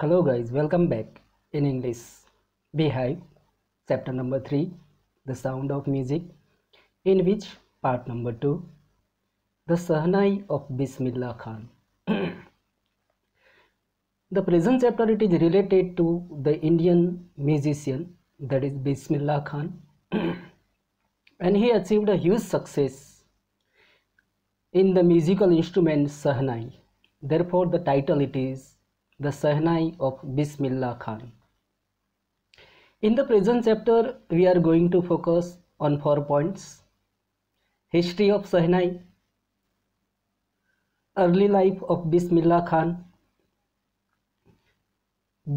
Hello guys, welcome back in English. Beehive, chapter number 3, The Sound of Music, in which part number 2, The Sahnai of Bismillah Khan. The present chapter it is related to the Indian musician that is Bismillah Khan and he achieved a huge success in the musical instrument Sahnai. Therefore the title it is The Sahnai of Bismillah Khan. In the present chapter, we are going to focus on 4 points. History of Sahnai, early life of Bismillah Khan,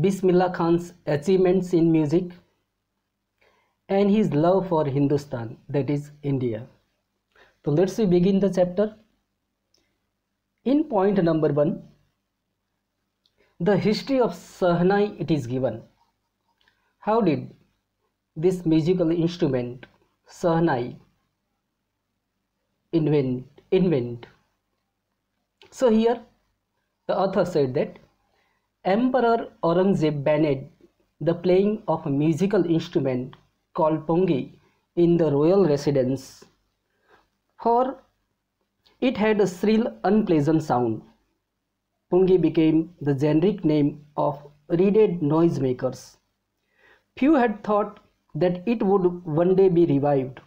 Bismillah Khan's achievements in music, and his love for Hindustan, that is India. So let's begin the chapter. In point number 1, the history of Sahnai it is given. How did this musical instrument Sahnai invent? So here the author said that Emperor Aurangzeb banned the playing of a musical instrument called Pungi in the royal residence, for it had a shrill, unpleasant sound. Pungi became the generic name of reeded noisemakers. Few had thought that it would one day be revived.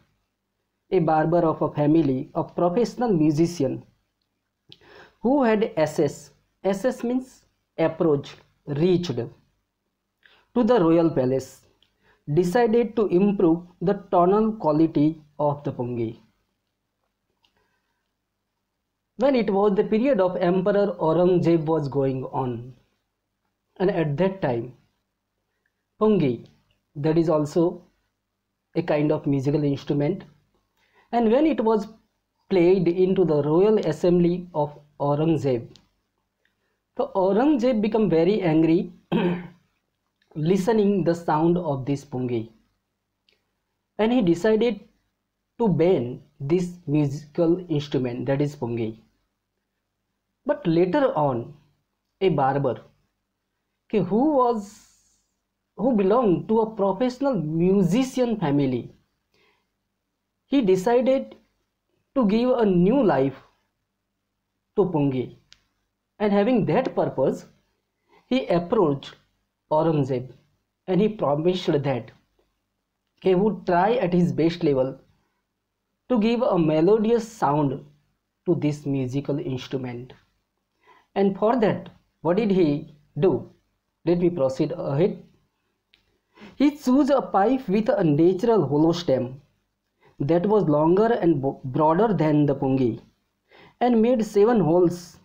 A barber of a family of professional musicians who had access means reached to the royal palace, decided to improve the tonal quality of the Pungi. When it was the period of Emperor Aurangzeb was going on, and at that time Pungi, that is also a kind of musical instrument, and when it was played into the royal assembly of Aurangzeb, so Aurangzeb became very angry listening the sound of this Pungi, and he decided to ban this musical instrument, that is Pungi. But later on, a barber who belonged to a professional musician family, he decided to give a new life to Pungi, and having that purpose, he approached Aurangzeb and he promised that he would try at his best level to give a melodious sound to this musical instrument. And for that, what did he do? Let me proceed ahead. He chose a pipe with a natural hollow stem that was longer and broader than the Pungi, and made 7 holes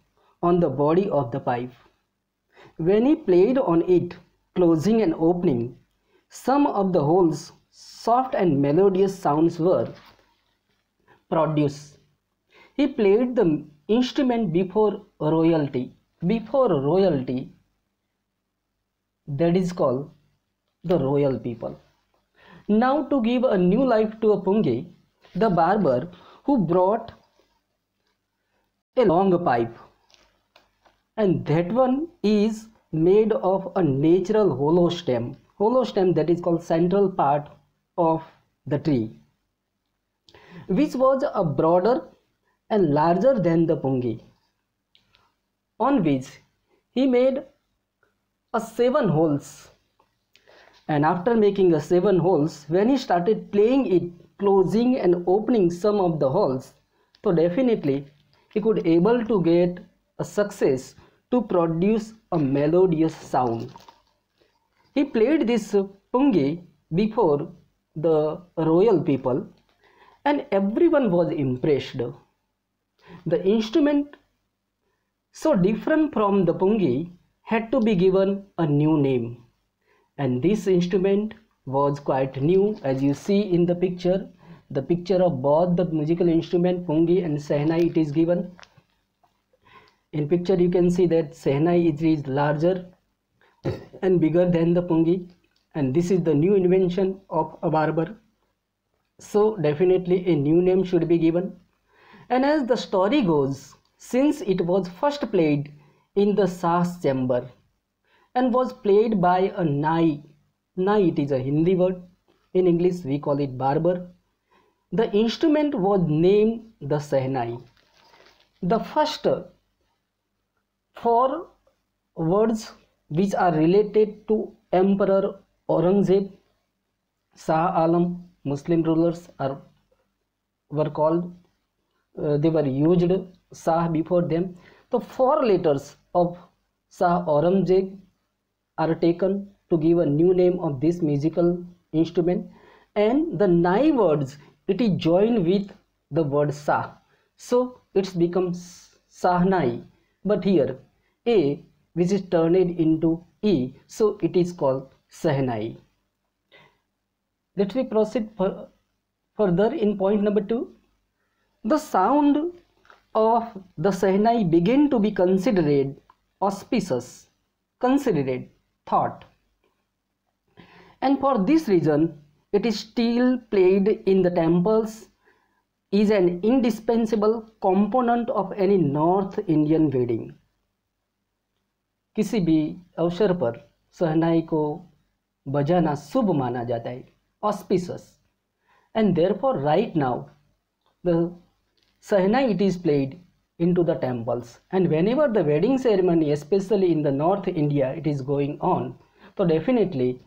on the body of the pipe. When he played on it, closing and opening, some of the holes, soft and melodious sounds were produced. He played the instrument before royalty, that is called the royal people. Now to give a new life to a Pungi, the barber who brought a long pipe, and that one is made of a natural hollow stem that is called central part of the tree, which was a broader and larger than the Pungi, on which he made a 7 holes. And after making a 7 holes, when he started playing it, closing and opening some of the holes, so definitely he could able to get a success to produce a melodious sound. He played this Pungi before the royal people, and everyone was impressed. The instrument, so different from the Pungi, had to be given a new name, and this instrument was quite new. As you see in the picture of both the musical instrument Pungi and Sahnai it is given. In picture you can see that Sahnai is larger and bigger than the Pungi, and this is the new invention of a barber, so definitely a new name should be given. And as the story goes, since it was first played in the Shah's chamber, and was played by a nai. Nai, it is a Hindi word. In English, we call it barber. The instrument was named the Sehnai. The first four words which are related to Emperor Aurangzeb, Shah Alam, Muslim rulers were called, they were used Shah before them. The four letters of Shah Aurangzeb are taken to give a new name of this musical instrument, and the nine words it is joined with the word Shah, so it becomes Sahnai. But here A which is turned into E, so it is called Sehnai. Let me proceed further in point number 2. The sound of the Sehnai began to be considered auspicious, considered thought, and for this reason it is still played in the temples, is an indispensable component of any North Indian wedding. किसी भी अवसर पर सहनाई को बजाना शुभ माना जाता है, auspicious, and therefore right now the Sehnai it is played into the temples, and whenever the wedding ceremony, especially in the North India, it is going on, so definitely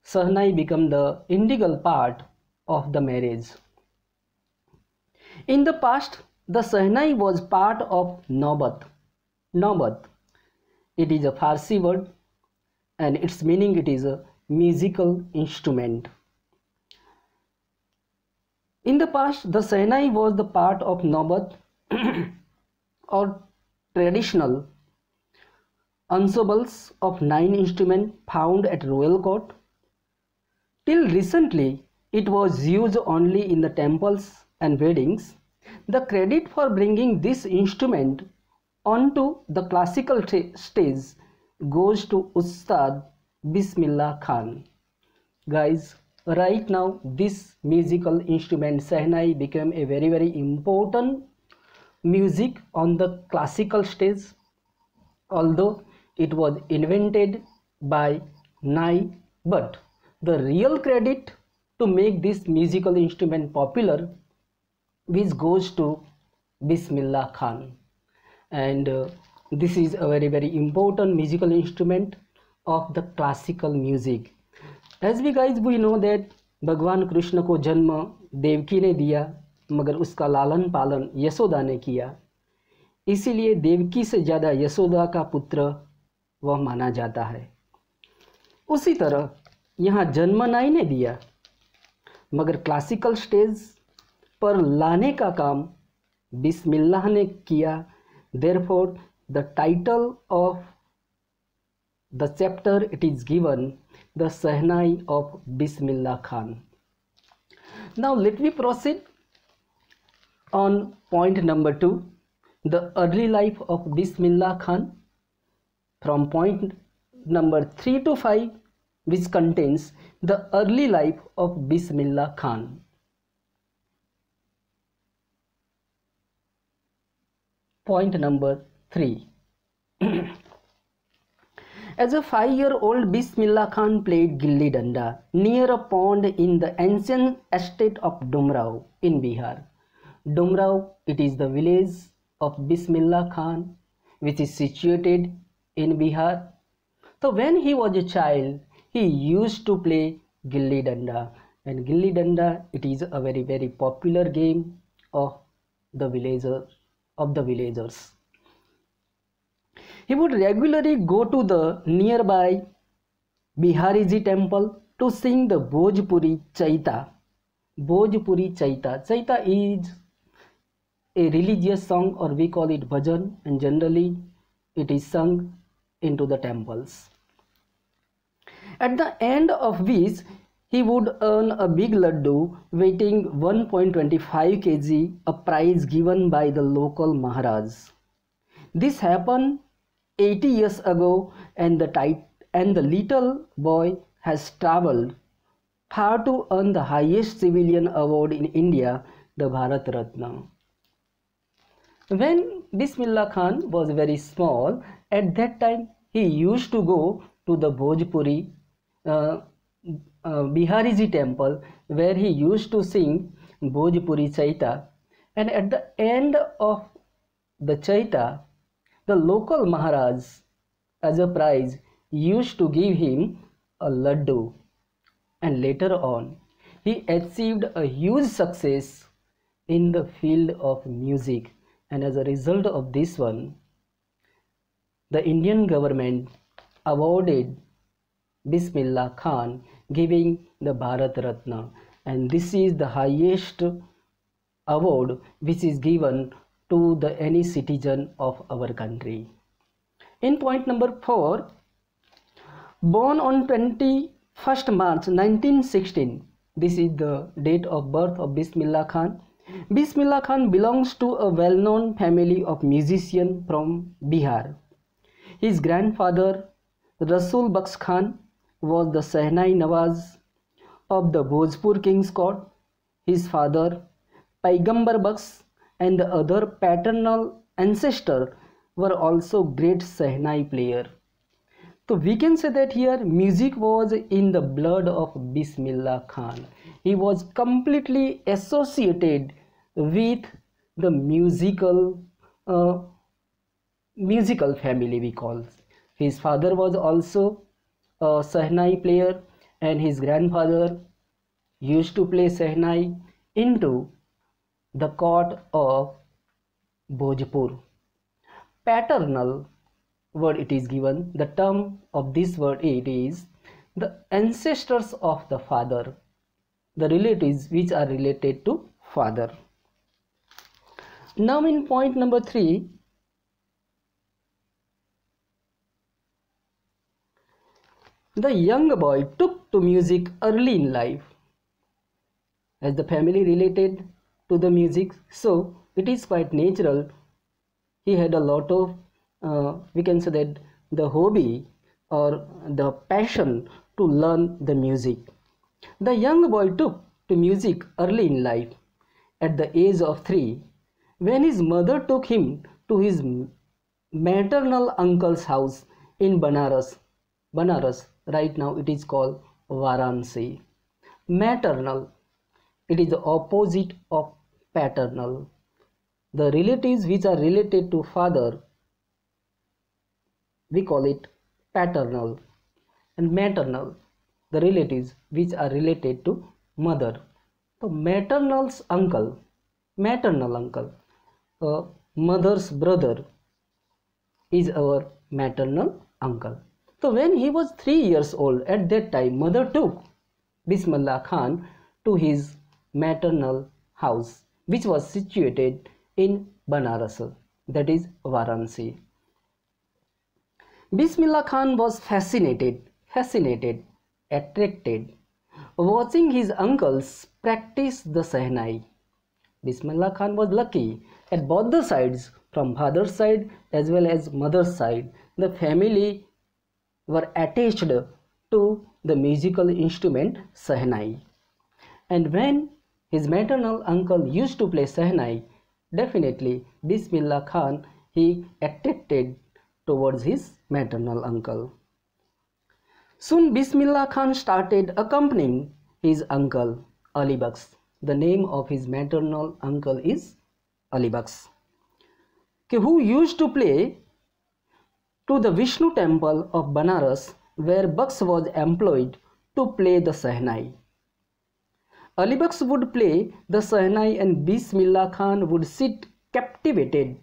Sehnai become the integral part of the marriage. In the past, the Sehnai was part of Naubat. Naubat, it is a Farsi word, and its meaning it is a musical instrument. In the past, the Sehnai was the part of Naubat or traditional ensembles of 9 instruments found at royal court. Till recently, it was used only in the temples and weddings. The credit for bringing this instrument onto the classical stage goes to Ustad Bismillah Khan. Guys, right now this musical instrument Sehnai became a very important music on the classical stage, although it was invented by Nai, but the real credit to make this musical instrument popular which goes to Bismillah Khan, and this is a very important musical instrument of the classical music. As we know that भगवान कृष्ण को जन्म देवकी ने दिया, मगर उसका लालन पालन यशोदा ने किया, इसीलिए देवकी से ज़्यादा यशोदा का पुत्र वह माना जाता है। उसी तरह यहाँ जन्म नाई ने दिया, मगर क्लासिकल स्टेज पर लाने का काम बिस्मिल्लाह ने किया। Therefore, the title of the chapter it is given the Sehnai of Bismillah Khan. Now let me proceed on point number 2, the early life of Bismillah Khan, from point number 3 to 5, which contains the early life of Bismillah Khan. Point number 3. As a 5-year-old, Bismillah Khan played gilli danda near a pond in the ancient estate of Dumrao in Bihar. Dumrao, it is the village of Bismillah Khan, which is situated in Bihar. So when he was a child, he used to play gilli danda, and gilli danda it is a very popular game of the villagers. He would regularly go to the nearby Bihariji temple to sing the Bhojpuri Chaita. Bhojpuri Chaita. Chaita is a religious song, or we call it bhajan, and generally it is sung into the temples. At the end of which he would earn a big laddu weighing 1.25 kg, a prize given by the local Maharaj. This happened 80 years ago, and the little boy has travelled far to earn the highest civilian award in India, the Bharat Ratna. When Bismillah Khan was very small, at that time he used to go to the Bhojpuri uh, Bihariji temple, where he used to sing Bhojpuri Chaita, and at the end of the Chaita, the local Maharaj, as a prize, used to give him a laddu, and later on he achieved a huge success in the field of music, and as a result of this one, the Indian government awarded Bismillah Khan, giving the Bharat Ratna, and this is the highest award which is given to the any citizen of our country. In point number 4, born on 21st March 1916, this is the date of birth of Bismillah Khan. Bismillah Khan belongs to a well-known family of musicians from Bihar. His grandfather Rasul Bakhsh Khan was the Sehnai Nawaz of the Bhojpur King's Court. His father Paigambar Bakhsh and the other paternal ancestors were also great Sehnai player. So we can say that here music was in the blood of Bismillah Khan. He was completely associated with the musical family, we call. His father was also a Sehnai player, and his grandfather used to play Sehnai into the court of Bhojpur. Paternal word it is given, the term of this word it is the ancestors of the father, the relatives which are related to father. Now in point number 3, the young boy took to music early in life. As the family related to the music, so it is quite natural. He had a lot of, we can say that the hobby or the passion to learn the music. The young boy took to music early in life at the age of 3, when his mother took him to his maternal uncle's house in Banaras. Banaras, right now it is called Varanasi. Maternal, it is the opposite of paternal. The relatives which are related to father, we call it paternal, and maternal, the relatives which are related to mother. So maternal's uncle, maternal uncle, mother's brother is our maternal uncle. So when he was 3 years old, at that time mother took Bismillah Khan to his maternal house, which was situated in Banaras, that is Varanasi. Bismillah Khan was fascinated, attracted, watching his uncles practice the Sehnai. Bismillah Khan was lucky at both the sides, from father's side as well as mother's side. The family were attached to the musical instrument Sehnai. And when his maternal uncle used to play Sehnai, definitely Bismillah Khan, he attracted towards his maternal uncle. Soon Bismillah Khan started accompanying his uncle Ali Bakhsh. The name of his maternal uncle is Ali Bakhsh, who used to play to the Vishnu temple of Banaras, where Bakhsh was employed to play the Sehnai. Ali Bakhsh would play the Sehnai and Bismillah Khan would sit captivated,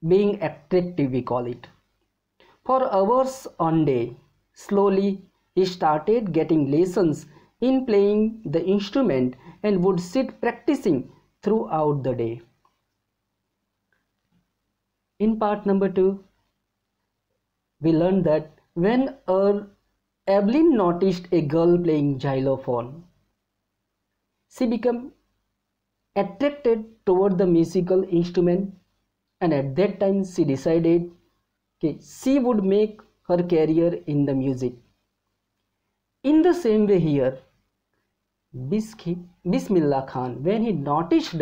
being attractive, we call it, for hours on day. Slowly he started getting lessons in playing the instrument and would sit practicing throughout the day. In part number 2, we learned that when Evelyn noticed a girl playing xylophone, she became attracted toward the musical instrument, and at that time she decided she would make her career in the music. In the same way here, Bismillah Khan, when he noticed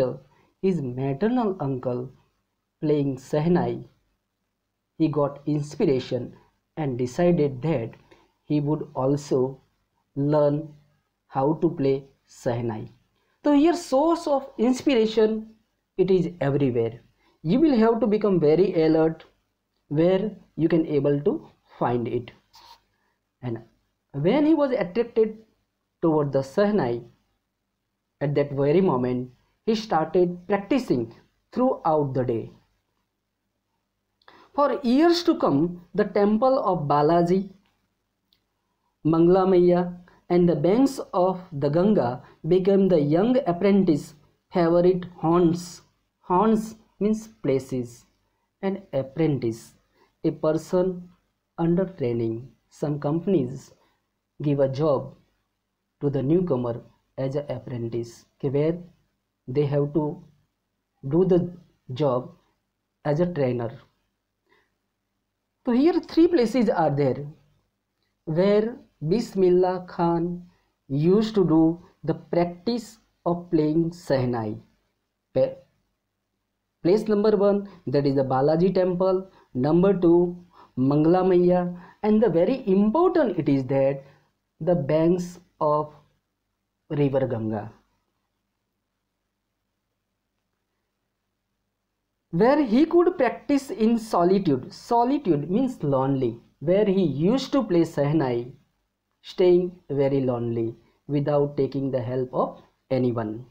his maternal uncle playing Sehnai, he got inspiration and decided that he would also learn how to play Sahnai. So here source of inspiration, it is everywhere. You will have to become very alert where you can able to find it. And when he was attracted toward the Sahnai, at that very moment he started practicing throughout the day. For years to come, the temple of Balaji, Mangla and the banks of the Ganga became the young apprentice favorite haunts. Haunts means places. An apprentice, a person under training. Some companies give a job to the newcomer as an apprentice, where they have to do the job as a trainer. So here three places are there where Bismillah Khan used to do the practice of playing Sahnai. Place number 1, that is the Balaji temple. Number 2, Mangla Maiya. And the very important it is that the banks of river Ganga, where he could practice in solitude. Solitude means lonely, where he used to play Sahnai, staying very lonely without taking the help of anyone.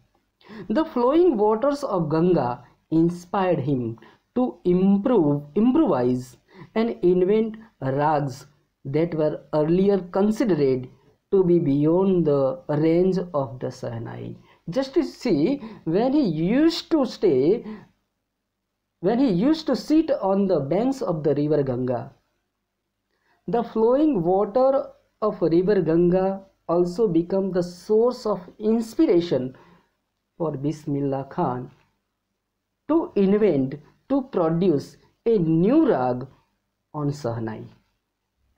The flowing waters of Ganga inspired him to improvise and invent rags that were earlier considered to be beyond the range of the Sahnai. Just to see, when he used to sit on the banks of the river Ganga, the flowing water of river Ganga also became the source of inspiration for Bismillah Khan to produce a new rag on Sahnai.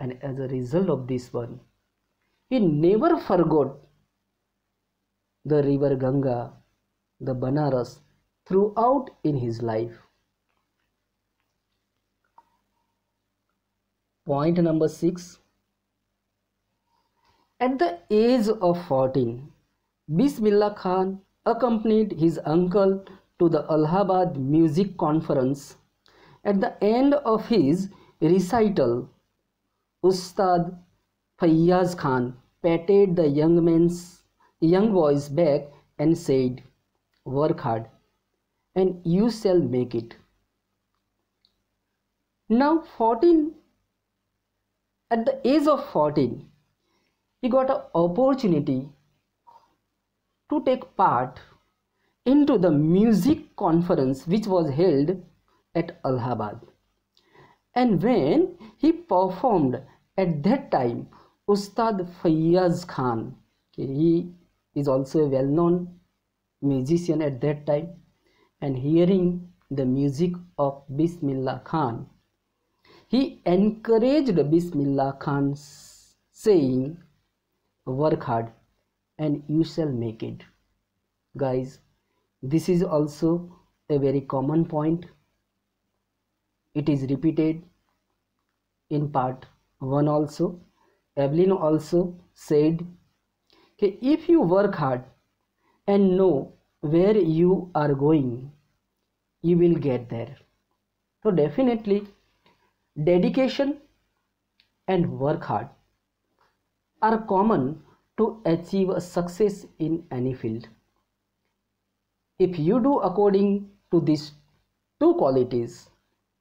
And as a result of this one, he never forgot the river Ganga, the Banaras, throughout in his life. Point number 6. At the age of 14, Bismillah Khan accompanied his uncle to the Allahabad music conference. At the end of his recital, Ustad Fayyaz Khan patted the young boy's back and said, "Work hard and you shall make it." Now at the age of 14, he got an opportunity to take part into the music conference which was held at Allahabad. And when he performed at that time, Ustad Fayyaz Khan, he is also a well-known musician at that time, and hearing the music of Bismillah Khan, he encouraged Bismillah Khan saying, "Work hard and you shall make it." Guys, this is also a very common point. It is repeated in part 1 also. Evelyn also said, okay, if you work hard and know where you are going, you will get there. So definitely dedication and work hard are common to achieve a success in any field. If you do according to these two qualities,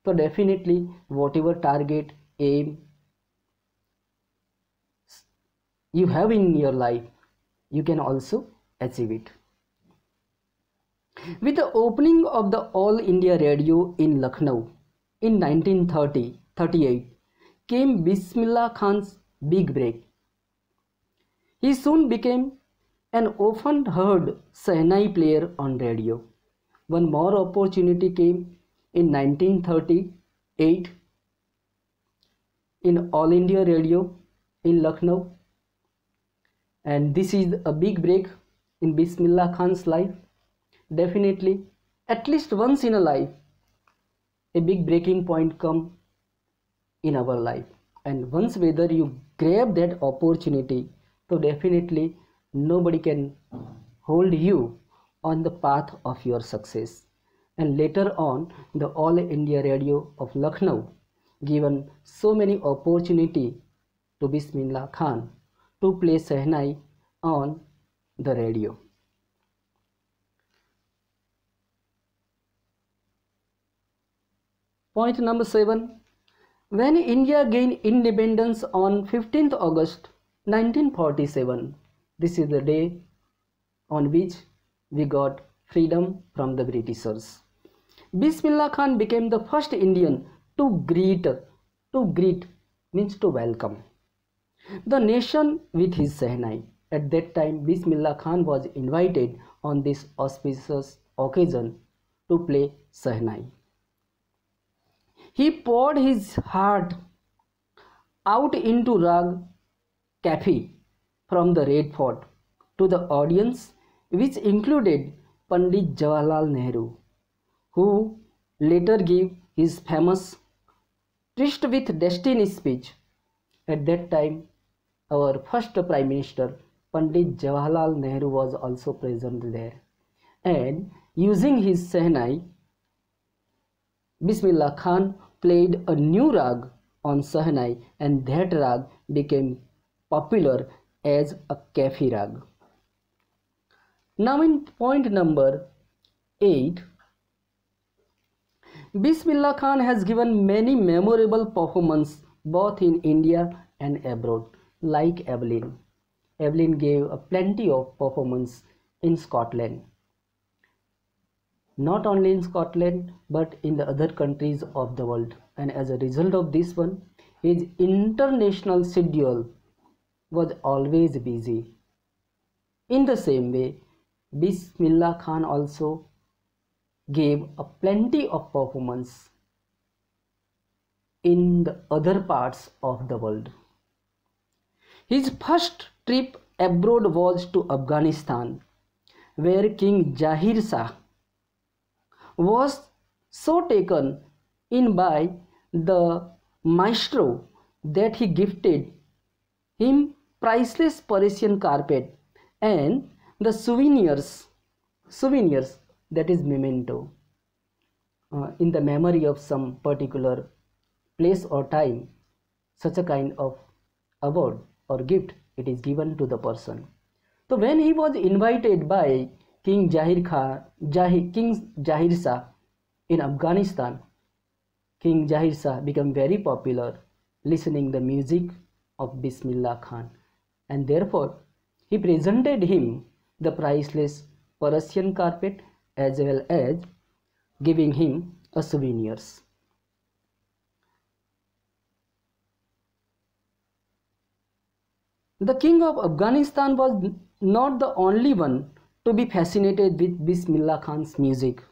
so definitely whatever target, aim you have in your life, you can also achieve it. With the opening of the All India Radio in Lucknow in 1938 came Bismillah Khan's big break. He soon became an often heard Sahnai player on radio. One more opportunity came in 1938 in All India Radio in Lucknow, and this is a big break in Bismillah Khan's life. Definitely, at least once in a life, a big breaking point come in our life, and once whether you grab that opportunity, so definitely nobody can hold you on the path of your success. And later on, the All India Radio of Lucknow given so many opportunity to Bismillah Khan to play Sehnai on the radio. Point number 7. When India gained independence on 15th August 1947, this is the day on which we got freedom from the Britishers. Bismillah Khan became the first Indian to greet means to welcome the nation with his Sehnai. At that time, Bismillah Khan was invited on this auspicious occasion to play Sehnai. He poured his heart out into Rag Kafi from the Red Fort to the audience, which included Pandit Jawaharlal Nehru, who later gave his famous Tryst with Destiny speech. At that time, our first Prime Minister Pandit Jawaharlal Nehru was also present there, and using his Sehnai, Bismillah Khan played a new rag on Sehnai, and that rag became popular as a Kafi rag. Now in point number 8, Bismillah Khan has given many memorable performances both in India and abroad, like Evelyn. Evelyn gave a plenty of performance in Scotland. Not only in Scotland but in the other countries of the world, and as a result of this one, his international schedule was always busy. In the same way, Bismillah Khan also gave a plenty of performance in the other parts of the world. His first trip abroad was to Afghanistan, where King Zahir Shah was so taken in by the maestro that he gifted him priceless Persian carpet and the souvenirs, that is memento, in the memory of some particular place or time. Such a kind of award or gift it is given to the person. So when he was invited by King Zahir Shah in Afghanistan, King Zahir Shah became very popular listening the music of Bismillah Khan, and therefore he presented him the priceless Persian carpet as well as giving him a souvenirs. The king of Afghanistan was not the only one to be fascinated with Bismillah Khan's music.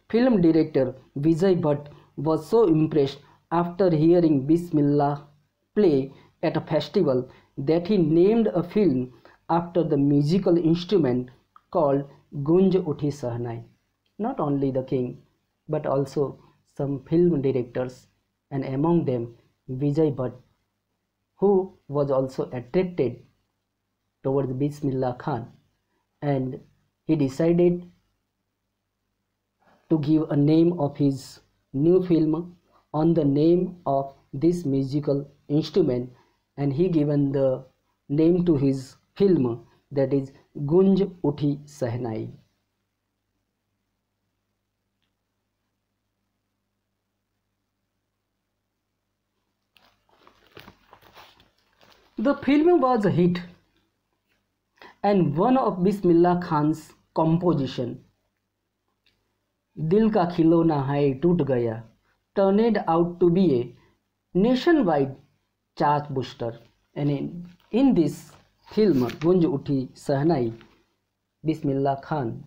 Film director Vijay Bhatt was so impressed after hearing Bismillah play at a festival that he named a film after the musical instrument called Gunj Uthi Sahnai. Not only the king but also some film directors, and among them Vijay Bhatt, who was also attracted towards Bismillah Khan, and he decided to give a name of his new film on the name of this musical instrument, and he given the name to his film, that is Gunj Uthi Sahnai. The film was a hit, and one of Bismillah Khan's composition, Dil Ka Khilona Hai Toot Gaya, turned out to be a nationwide chart booster. And in this film, Gunj Uthi Sahnai, Bismillah Khan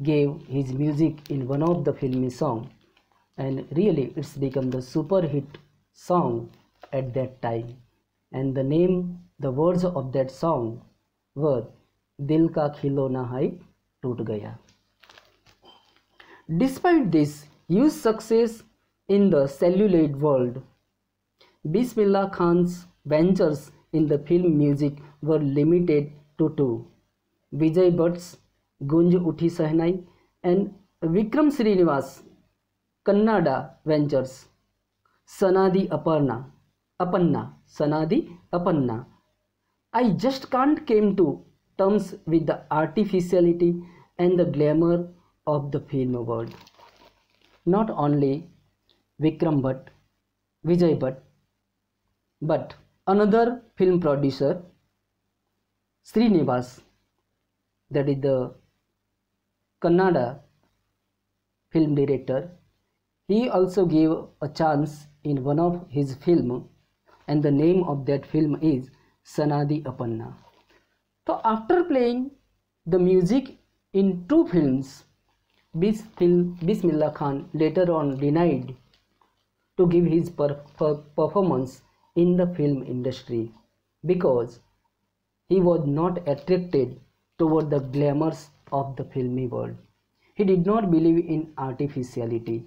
gave his music in one of the filmy songs, and really it's become the super hit song at that time. And the words of that song were Dil Ka Khilona Hai Toot Gaya. Despite this huge success, in the celluloid world. Bismillah Khan's ventures in the film music were limited to two: Vijay Bhatt's Gunj Uthi Sahnai and Vikram Srinivas' Kannada ventures Sanadi Apanna. I just can't came to terms with the artificiality and the glamour of the film world. Not only Vikram Bhatt, Vijay Bhatt, but another film producer, Srinivas, that is the Kannada film director, he also gave a chance in one of his film, and the name of that film is Sanadi Apanna. So after playing the music in two films, Bismillah Khan later on denied to give his performance in the film industry because he was not attracted toward the glamours of the filmy world. He did not believe in artificiality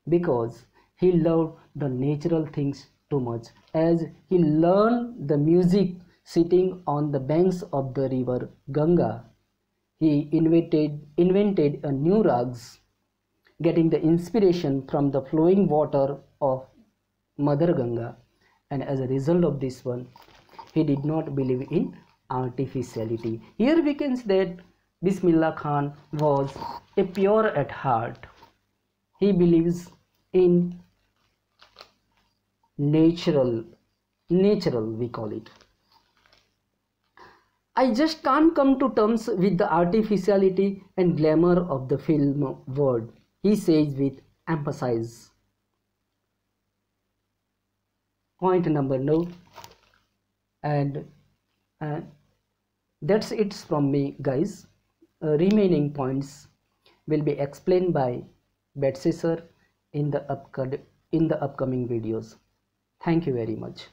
because he loved the natural things too much, as he learned the music sitting on the banks of the river Ganga. He invented a new rags, getting the inspiration from the flowing water of Mother Ganga, and as a result of this one, he did not believe in artificiality. Here we can say that Bismillah Khan was a pure at heart. He believes in natural we call it. I just can't come to terms with the artificiality and glamour of the film world, he says with emphasis. Point number no, and that's it from me, guys. Remaining points will be explained by Betsy sir in the upcoming videos. Thank you very much.